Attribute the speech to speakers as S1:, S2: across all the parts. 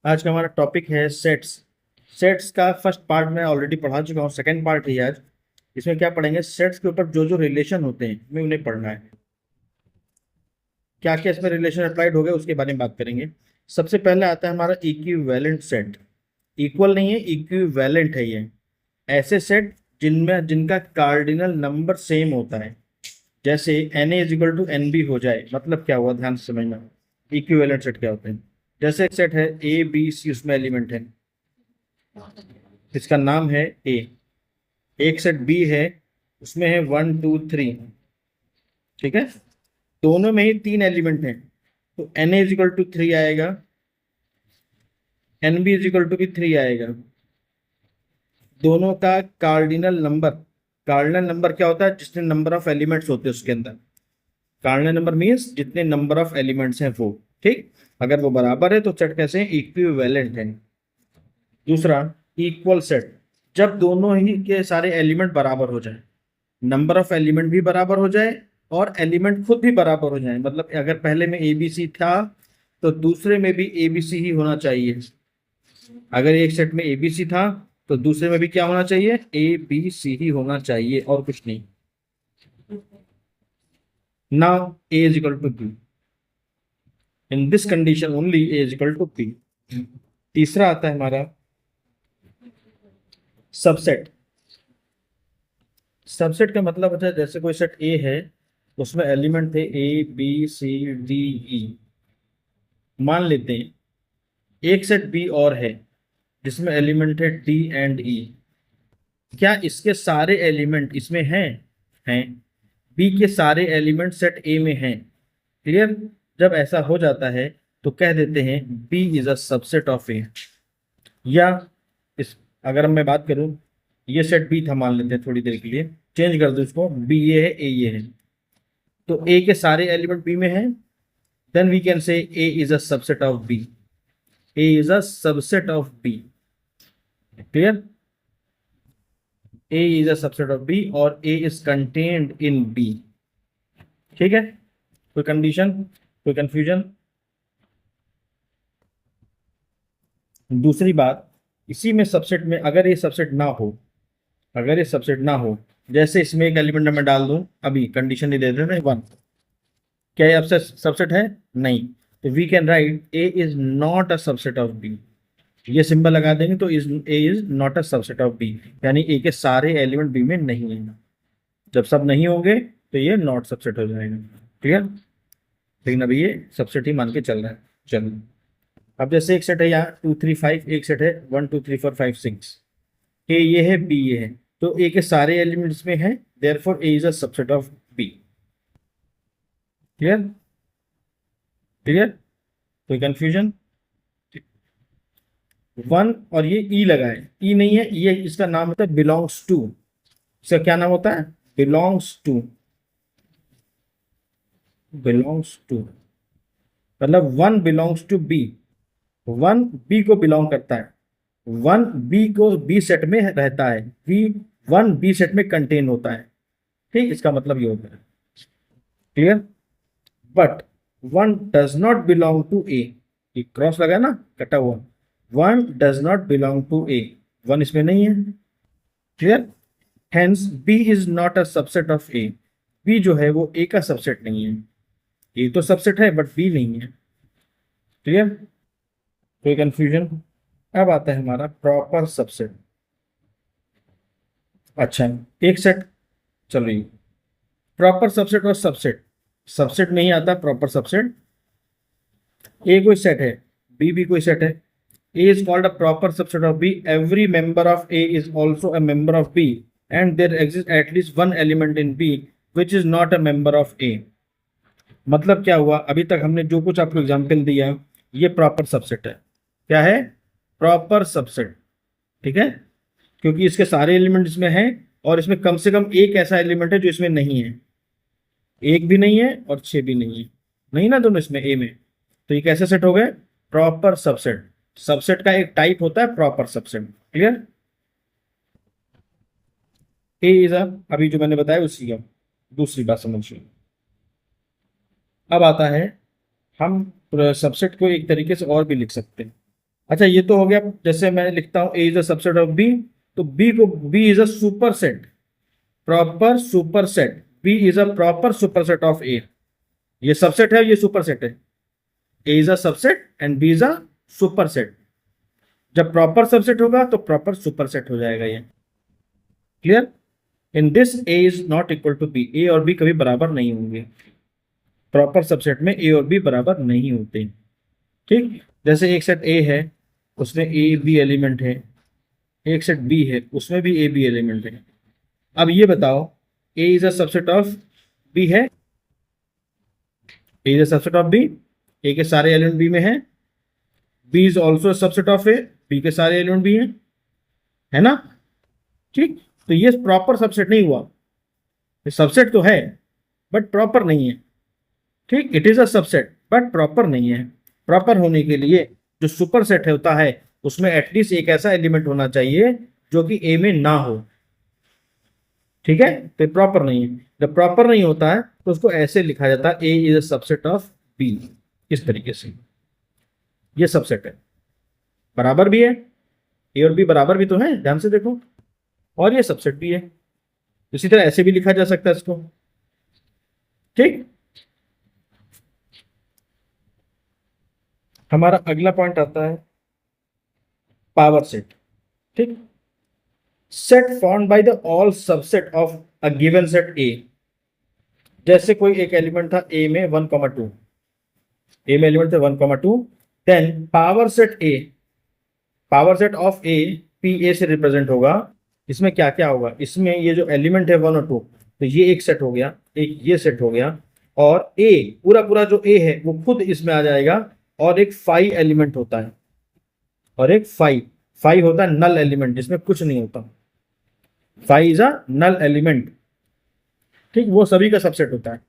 S1: आज का हमारा टॉपिक है सेट्स। सेट्स का फर्स्ट पार्ट मैं ऑलरेडी पढ़ा चुका हूँ, सेकंड पार्ट है आज। इसमें क्या पढ़ेंगे, सेट्स के ऊपर जो जो रिलेशन होते हैं हमें उन्हें पढ़ना है। क्या क्या इसमें रिलेशन अप्लाइड हो गए उसके बारे में बात करेंगे। सबसे पहले आता है हमारा इक्विवेलेंट सेट। इक्वल नहीं है, इक्विवेलेंट है ये। ऐसे सेट जिनमें जिनका कार्डिनल नंबर सेम होता है। जैसे N A is equal to N B हो जाए, मतलब क्या हुआ ध्यान से समझना। इक्विवेलेंट सेट क्या होते हैं। जैसे एक सेट है ए बी सी, उसमें एलिमेंट है, इसका नाम है ए। एक सेट बी है, उसमें है 1 2 3। ठीक है, दोनों में ही 3 एलिमेंट हैं, तो एन इज इक्वल टू 3 आएगा, N B is equal to भी 3 आएगा। दोनों का कार्डिनल नंबर, कार्डिनल नंबर क्या होता है, जितने नंबर ऑफ एलिमेंट्स होते हैं उसके अंदर। कार्डिनल नंबर मीन्स जितने नंबर ऑफ एलिमेंट्स हैं वो। ठीक, अगर वो बराबर है तो सेट कैसे हैं, इक्विवेलेंट है। दूसरा, इक्वल सेट, जब दोनों ही के सारे एलिमेंट बराबर हो जाए, नंबर ऑफ एलिमेंट भी बराबर हो जाए और एलिमेंट खुद भी बराबर हो जाए। मतलब अगर पहले में ए बी सी था तो दूसरे में भी ए बी सी ही होना चाहिए। अगर एक सेट में ए बी सी था तो दूसरे में भी क्या होना चाहिए, ए बी सी ही होना चाहिए और कुछ नहीं। Now A is equal to B, in this condition only A is equal to B. तीसरा आता है हमारा सबसेट। सबसेट का मतलब होता है, जैसे कोई सेट ए है, उसमें एलिमेंट थे A B C D E. मान लेते हैं एक सेट बी और है जिसमें एलिमेंट है डी एंड ई। क्या इसके सारे एलिमेंट इसमें हैं? बी के सारे एलिमेंट सेट ए में हैं। क्लियर? जब ऐसा हो जाता है तो कह देते हैं B is a subset of A. या इस, अगर मैं बात करूं, ये सेट बी था मान लेते हैं, थोड़ी देर के लिए चेंज कर दो इसको, बी ये है ए ये है, तो ए के सारे एलिमेंट बी में हैं, then we can say A is a subset of B. A is a subset of B. Clear? A is a subset of B और A is contained in B. ठीक है, कोई कंडीशन, कोई confusion? दूसरी बात, इसी में सबसेट में अगर ये सबसेट ना हो, अगर ये सबसेट ना हो, जैसे इसमें एक एलिमेंट मैं डाल दूं, अभी कंडीशन नहीं दे रहे ना 1, क्या ये सबसे सबसेट है? नहीं। तो we can write A is not a subset of B. ये सिंबल लगा देंगे तो is A is not a subset of B, यानी ए के सारे एलिमेंट बी में नहीं है। जब सब नहीं होंगे तो ये नॉट सबसेट हो जाएगा। क्लियर? लेकिन अभी ये सबसेट ही मान के चल रहा है। चलो, अब जैसे एक सेट है यहाँ 2 3 5, एक सेट है 1 2 3 4 5 6। ए ये है बी ये है, तो ए के सारे एलिमेंट्स में है, therefore A is a subset of B. Clear? Clear? कोई कंफ्यूजन? 1 और ये ई लगा है, ई नहीं है, ये इसका नाम होता है बिलोंग्स टू। इसका क्या नाम होता है? Belongs to. बिलोंग्स टू मतलब 1 बिलोंग्स टू बी। 1 बी को बिलोंग करता है, 1 बी को बी सेट में रहता है, बी 1 बी सेट में कंटेन होता है। ठीक, इसका मतलब ये होता है। Clear? But 1 does not belong to A. ये क्रॉस लगा है ना, कटा हुआ। 1 does not belong to A, 1 इसमें नहीं है। Clear? Hence B is not a subset of A. B जो है वो ए का सबसेट नहीं है। ए तो सबसेट है बट बी नहीं है। क्लियर? कोई कंफ्यूजन? अब आता है हमारा प्रॉपर सबसेट। अच्छा, एक सेट, चलो ये प्रॉपर सबसेट और सबसेट, सबसेट में ही आता है प्रॉपर सबसेट। ए कोई सेट है, बी भी कोई सेट है। A is called a proper subset of B, every member of A is also a member of B, and there exist at least one element in B which is not a member of A. मतलब क्या हुआ, अभी तक हमने जो कुछ आपको example दिया, ये प्रॉपर सबसेट है। क्या है? Proper subset. ठीक है, क्योंकि इसके सारे एलिमेंट इसमें हैं और इसमें कम से कम एक ऐसा एलिमेंट है जो इसमें नहीं है। एक भी नहीं है और 6 भी नहीं है, नहीं ना दोनों इसमें ए में। तो ये कैसे सेट हो गए? Proper subset. सबसेट का एक टाइप होता है proper subset. Clear? A is अभी जो मैंने बताया उसी का दूसरी बात समझिए। अब आता है, हम सबसेट को एक तरीके से और भी लिख सकते हैं। अच्छा ये तो हो गया, जैसे मैं लिखता हूं A is a subset of B, तो बी को, B is a superset, proper superset, B is a proper superset of A. ये सबसेट है, ये सुपर सेट है। A is a subset and B is a superset. जब proper subset होगा तो proper superset हो जाएगा ये। Clear? In this A is not equal to B, A और बी कभी बराबर नहीं होंगे। प्रॉपर सबसेट में ए और बी बराबर नहीं होते। ठीक, जैसे एक सेट ए है, उसमें ए बी एलिमेंट है, एक सेट बी है, उसमें भी ए बी एलिमेंट है। अब ये बताओ, A is a subset of B है? A is a subset of B, A के सारे एलिमेंट बी में है। B is also subset of A, B के सारे एलिमेंट बी हैं, है ना? ठीक, तो ये प्रॉपर सबसेट नहीं हुआ। ये सबसेट तो है बट प्रॉपर नहीं है। ठीक, it is a subset but proper नहीं है। प्रॉपर होने के लिए जो सुपर सेट होता है उसमें एटलीस्ट एक ऐसा एलिमेंट होना चाहिए जो कि ए में ना हो। ठीक है, तो प्रॉपर नहीं है। जब प्रॉपर नहीं होता है तो उसको ऐसे लिखा जाता है, A is a subset of B, इस तरीके से। ये सबसेट है, बराबर भी है, ए और बी बराबर भी तो है, ध्यान से देखो, और ये सबसेट भी है। इसी तरह ऐसे भी लिखा जा सकता है इसको। ठीक, हमारा अगला पॉइंट आता है पावर सेट। ठीक, set formed by the all subset of a given set ए। जैसे कोई एक एलिमेंट था ए में 1,2, ए में एलिमेंट थे 1,2, then power set A, power set of A P A से रिप्रेजेंट होगा। इसमें क्या क्या होगा, इसमें ये जो एलिमेंट है 1 और 2, तो ये एक सेट हो गया, एक ये सेट हो गया, और ए पूरा पूरा जो ए है वो खुद इसमें आ जाएगा। और एक फाइव एलिमेंट होता है, और एक फाइव, फाइव होता है नल एलिमेंट जिसमें कुछ नहीं होता। Five is a null element. ठीक, वो सभी का सबसेट होता है,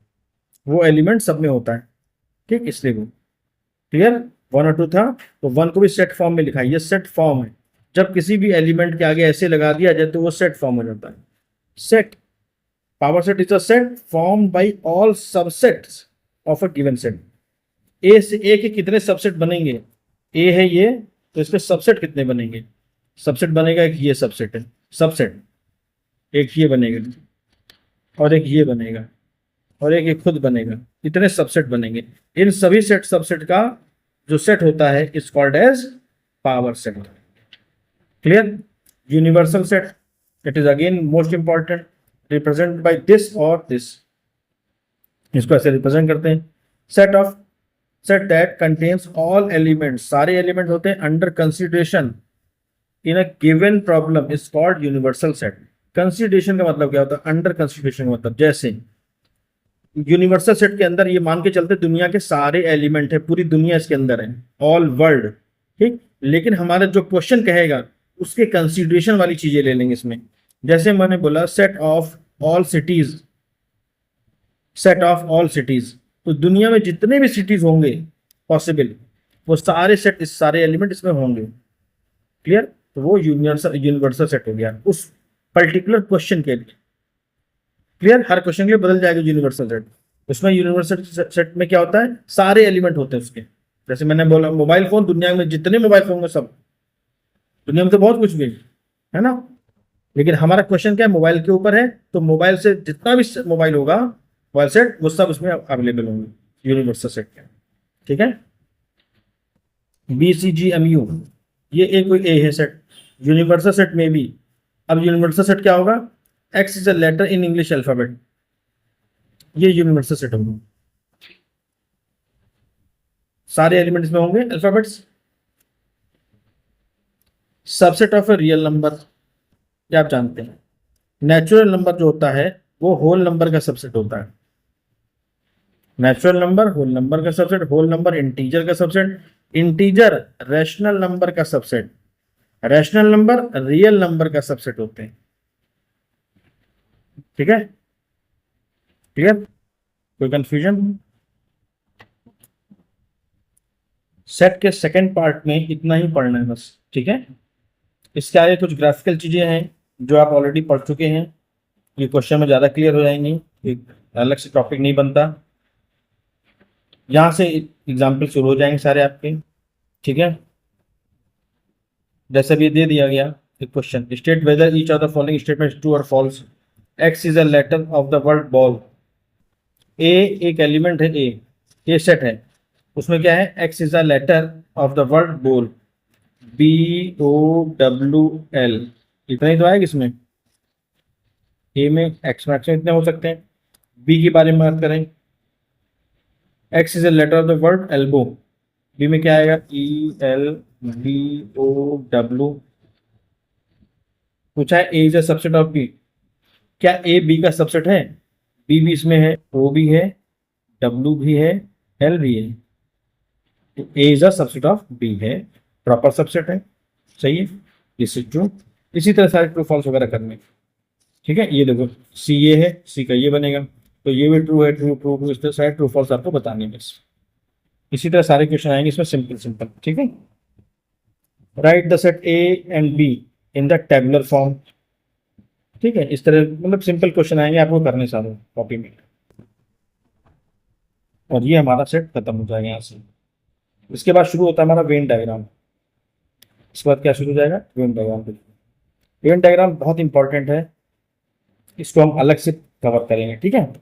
S1: वो एलिमेंट सब में होता है। ठीक, इसलिए वो क्लियर। 1 और 2 था, तो 1 को भी सेट फॉर्म में लिखा है, ये सेट फॉर्म है। जब किसी भी एलिमेंट के आगे ऐसे लगा दिया जाए तो वो सेट फॉर्म हो जाता है। Set, power set is a set form by all subsets of a given set. A से ए के कितने सबसेट बनेंगे, ए है ये, तो इसके सबसेट कितने बनेंगे? सबसेट बनेगा, एक ये सबसेट है, सबसेट एक ये बनेगा, और एक ये बनेगा, और एक ये खुद बनेगा। इतने सबसेट बनेंगे। इन सभी सेट सबसेट का जो सेट होता है is called as power set. Clear? Universal set, it is again most important, represent by this और दिस। इसको ऐसे रिप्रेजेंट करते हैं, set of, set that contains all elements, सारे एलिमेंट होते हैं under consideration in a given problem is called universal set. Consideration का मतलब क्या होता है? अंडर कंसिडरेशन का मतलब, जैसे यूनिवर्सल सेट के अंदर ये मान के चलते दुनिया के सारे एलिमेंट है, पूरी दुनिया इसके अंदर है, ऑल वर्ल्ड। ठीक, लेकिन हमारा जो क्वेश्चन कहेगा उसके कंसिडरेशन वाली चीजें ले लेंगे इसमें। जैसे मैंने बोला set of all cities, set of all cities, तो दुनिया में जितने भी सिटीज होंगे पॉसिबल, वो सारे सेट, इस सारे एलिमेंट इसमें होंगे। क्लियर? तो वो यूनिवर्सल यूनिवर्सल सेट हो गया उस पर्टिकुलर क्वेश्चन के लिए। क्लियर? हर क्वेश्चन के लिए बदल जाएगा यूनिवर्सल सेट। उसमें यूनिवर्सल सेट में क्या होता है, सारे एलिमेंट होते हैं उसके। जैसे मैंने बोला मोबाइल फोन, दुनिया में जितने मोबाइल फोन होंगे सब, दुनिया में तो बहुत कुछ भी है ना, लेकिन हमारा क्वेश्चन क्या है, मोबाइल के ऊपर है, तो मोबाइल से जितना भी मोबाइल होगा, मोबाइल सेट, वो सब उसमें अवेलेबल होंगे यूनिवर्सल सेट के। ठीक है, B C G M U, ये एक कोई ए है सेट, यूनिवर्सल सेट में भी। अब यूनिवर्सल सेट क्या होगा, X is a letter in English alphabet, ये यूनिवर्सल सेट होगा, सारे एलिमेंट इसमें होंगे alphabets. Subset of a real number, क्या आप जानते हैं, नेचुरल नंबर जो होता है वो होल नंबर का सबसेट होता है। नेचुरल नंबर होल नंबर का सबसेट, होल नंबर इंटीजर का सबसेट, इंटीजर रैशनल नंबर का subset, rational number real number का सबसेट होते हैं। ठीक है, क्लियर? कोई कंफ्यूजन? सेट के सेकंड पार्ट में इतना ही पढ़ना है बस। ठीक है, इसके आगे कुछ ग्राफिकल चीजें हैं जो आप ऑलरेडी पढ़ चुके हैं, ये क्वेश्चन में ज्यादा क्लियर हो जाएंगी, एक अलग से टॉपिक नहीं बनता। यहाँ से एग्जाम्पल शुरू हो जाएंगे सारे आपके। ठीक है, जैसे भी दे दिया गया एक question, state whether each of the following statement true और false. X is a letter of the word ball. A एक एलिमेंट है, ए सेट है, उसमें क्या है, X is a letter of the word ball, BOWL। इतना ही तो आएगा इसमें, ए में एक्स मैक्सिमम इतने हो सकते हैं। बी के बारे में बात करें, X is a letter of the word elbow, B में क्या आएगा, ELBOW। पूछा है A is a subset of B, क्या ए बी का सबसेट है, बी भी इसमें है, ओ भी है, डब्ल्यू भी है, एल भी है, तो A is a subset of B है, प्रॉपर सबसेट है। सही है, दिस इज ट्रू। इसी तरह सारे ट्रू फॉल्स वगैरह करने। ठीक है, ये देखो सी ये है, सी का ये बनेगा, तो ये भी ट्रू है, ट्रू ट्रू ट्रू, इस तरह सारे ट्रू फॉल्स आपको बताने बस। इसी तरह सारे क्वेश्चन आएंगे इसमें, सिंपल सिंपल। ठीक है, right the set A and be in the tabular form. ठीक है, इस तरह मतलब सिंपल क्वेश्चन आएंगे आपको करने सारे कॉपी में, और ये हमारा सेट खत्म हो जाएगा यहाँ से। इसके बाद शुरू होता है हमारा वेन डायग्राम। इसके बाद क्या शुरू हो जाएगा, वेन डायग्राम। वेन डायग्राम बहुत इंपॉर्टेंट है, इसको हम अलग से कवर करेंगे। ठीक है,